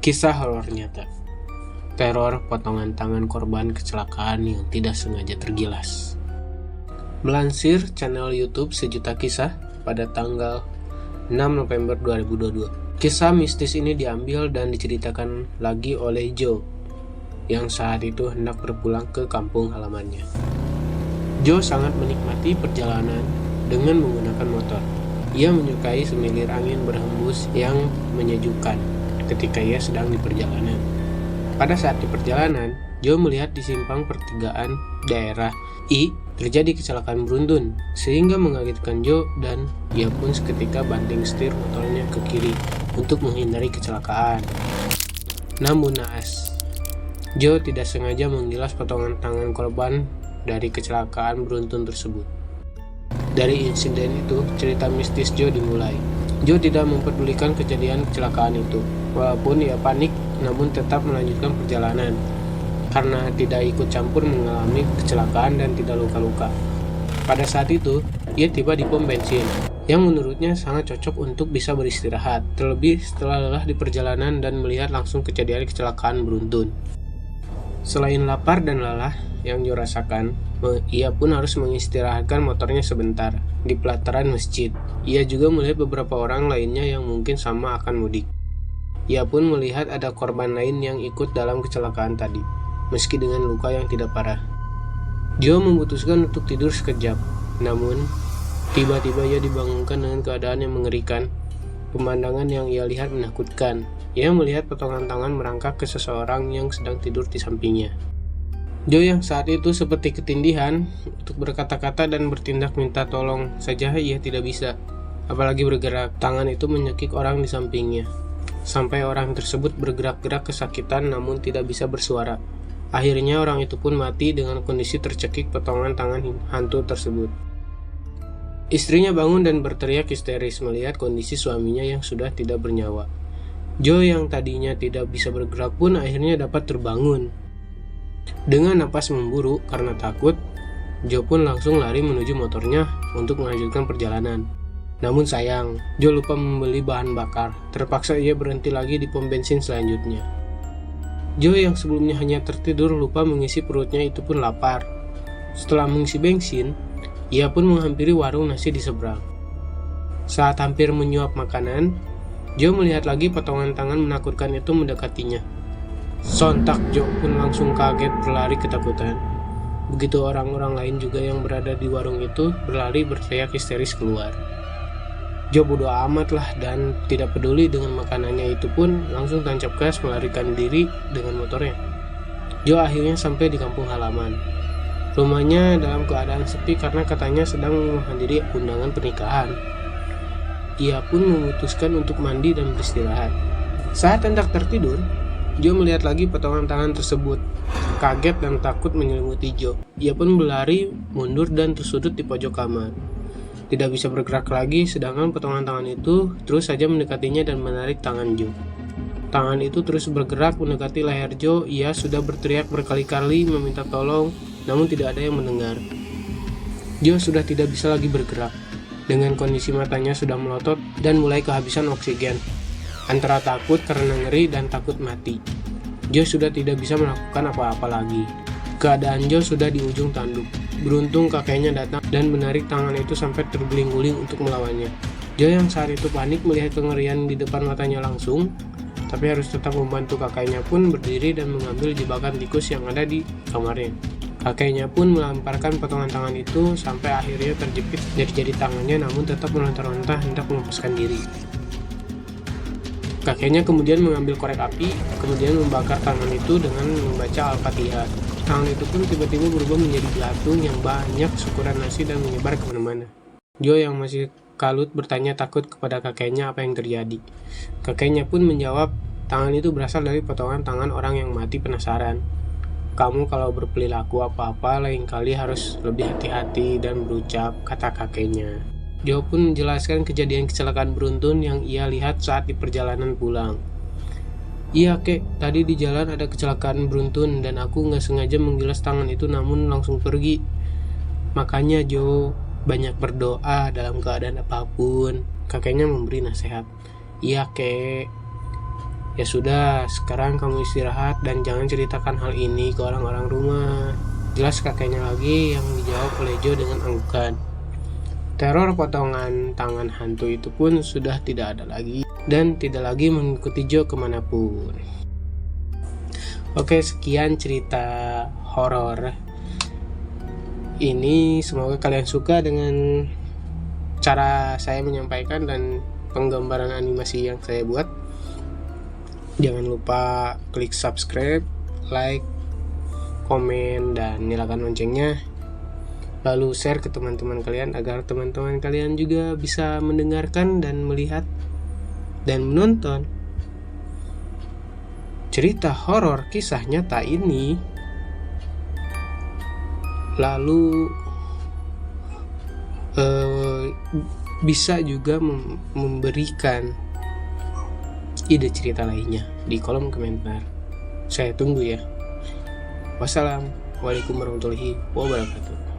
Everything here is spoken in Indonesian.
Kisah horor nyata. Teror potongan tangan korban kecelakaan yang tidak sengaja tergilas. Melansir channel YouTube Sejuta Kisah pada tanggal 6 November 2022. Kisah mistis ini diambil dan diceritakan lagi oleh Joe yang saat itu hendak berpulang ke kampung halamannya. Joe sangat menikmati perjalanan dengan menggunakan motor. Ia menyukai semilir angin berhembus yang menyejukkan ketika ia sedang di perjalanan. Pada saat di perjalanan, Joe melihat di simpang pertigaan daerah I terjadi kecelakaan beruntun, sehingga mengagetkan Joe dan ia pun seketika banting setir motornya ke kiri untuk menghindari kecelakaan. Namun naas, Joe tidak sengaja menggilas potongan tangan korban dari kecelakaan beruntun tersebut. Dari insiden itu, cerita mistis Joe dimulai. Joe tidak mempedulikan kejadian kecelakaan itu. Walaupun ia panik, namun tetap melanjutkan perjalanan karena tidak ikut campur mengalami kecelakaan dan tidak luka-luka. Pada saat itu, ia tiba di pom bensin yang menurutnya sangat cocok untuk bisa beristirahat, terlebih setelah lelah di perjalanan dan melihat langsung kejadian kecelakaan beruntun. Selain lapar dan lelah yang Joe rasakan, ia pun harus mengistirahatkan motornya sebentar di pelataran masjid. Ia juga melihat beberapa orang lainnya yang mungkin sama akan mudik. Ia pun melihat ada korban lain yang ikut dalam kecelakaan tadi, meski dengan luka yang tidak parah. Joe memutuskan untuk tidur sekejap, namun tiba-tiba ia dibangunkan dengan keadaan yang mengerikan. Pemandangan yang ia lihat menakutkan. Ia melihat potongan tangan merangkak ke seseorang yang sedang tidur di sampingnya. Joe yang saat itu seperti ketindihan untuk berkata-kata dan bertindak minta tolong saja ia tidak bisa, apalagi bergerak. Tangan itu menyekik orang di sampingnya, sampai orang tersebut bergerak-gerak kesakitan namun tidak bisa bersuara. Akhirnya orang itu pun mati dengan kondisi tercekik potongan tangan hantu tersebut. Istrinya bangun dan berteriak histeris melihat kondisi suaminya yang sudah tidak bernyawa. Joe yang tadinya tidak bisa bergerak pun akhirnya dapat terbangun. Dengan napas memburu karena takut, Joe pun langsung lari menuju motornya untuk melanjutkan perjalanan. Namun sayang, Joe lupa membeli bahan bakar. Terpaksa ia berhenti lagi di pom bensin selanjutnya. Joe yang sebelumnya hanya tertidur lupa mengisi perutnya itu pun lapar. Setelah mengisi bensin, ia pun menghampiri warung nasi di seberang. Saat hampir menyuap makanan, Joe melihat lagi potongan tangan menakutkan itu mendekatinya. Sontak Joe pun langsung kaget berlari ketakutan. Begitu orang-orang lain juga yang berada di warung itu berlari berteriak histeris keluar. Joe bodo amat lah dan tidak peduli dengan makanannya itu pun langsung tancap gas melarikan diri dengan motornya. Joe akhirnya sampai di kampung halaman. Rumahnya dalam keadaan sepi karena katanya sedang menghadiri undangan pernikahan. Ia pun memutuskan untuk mandi dan beristirahat. Saat hendak tertidur, Joe melihat lagi potongan tangan tersebut. Kaget dan takut menyelimuti Joe. Ia pun berlari mundur dan tersudut di pojok kamar. Tidak bisa bergerak lagi, sedangkan potongan tangan itu terus saja mendekatinya dan menarik tangan Joe. Tangan itu terus bergerak mendekati leher Joe. Ia sudah berteriak berkali-kali meminta tolong, namun tidak ada yang mendengar. Joe sudah tidak bisa lagi bergerak. Dengan kondisi matanya sudah melotot dan mulai kehabisan oksigen. Antara takut karena ngeri dan takut mati, Joe sudah tidak bisa melakukan apa-apa lagi. Keadaan Joe sudah di ujung tanduk. Beruntung kakeknya datang dan menarik tangan itu sampai terguling-guling untuk melawannya. Joe yang saat itu panik melihat kengerian di depan matanya langsung, tapi harus tetap membantu kakeknya pun berdiri dan mengambil jebakan tikus yang ada di kamarnya. Kakeknya pun melemparkan potongan tangan itu sampai akhirnya terjepit jari-jari tangannya, namun tetap meronta-ronta hendak melepaskan diri. Kakeknya kemudian mengambil korek api, kemudian membakar tangan itu dengan membaca Al-Fatihah. Tangan itu pun tiba-tiba berubah menjadi belatung yang banyak syukuran nasi dan menyebar kemana-mana. Joe yang masih kalut bertanya takut kepada kakeknya apa yang terjadi. Kakeknya pun menjawab, tangan itu berasal dari potongan tangan orang yang mati penasaran. Kamu kalau berperilaku apa-apa lain kali harus lebih hati-hati dan berucap, kata kakeknya. Joe pun menjelaskan kejadian kecelakaan beruntun yang ia lihat saat di perjalanan pulang. Iya kek, tadi di jalan ada kecelakaan beruntun dan aku nggak sengaja menggilas tangan itu namun langsung pergi. Makanya Joe banyak berdoa dalam keadaan apapun. Kakeknya memberi nasihat. Iya kek, Ya sudah, sekarang kamu istirahat dan jangan ceritakan hal ini ke orang-orang rumah. Jelas kakeknya lagi yang dijawab oleh Joe dengan anggukan. Teror potongan tangan hantu itu pun sudah tidak ada lagi dan tidak lagi mengikuti Joe kemanapun. Oke, sekian cerita horor ini. Semoga kalian suka dengan cara saya menyampaikan dan penggambaran animasi yang saya buat. Jangan lupa klik subscribe, like, komen, dan nyalakan loncengnya. Lalu share ke teman-teman kalian agar teman-teman kalian juga bisa mendengarkan dan melihat dan menonton cerita horor kisah nyata ini. Lalu bisa juga memberikan ide cerita lainnya di kolom komentar. Saya tunggu ya. Wassalamualaikum warahmatullahi wabarakatuh.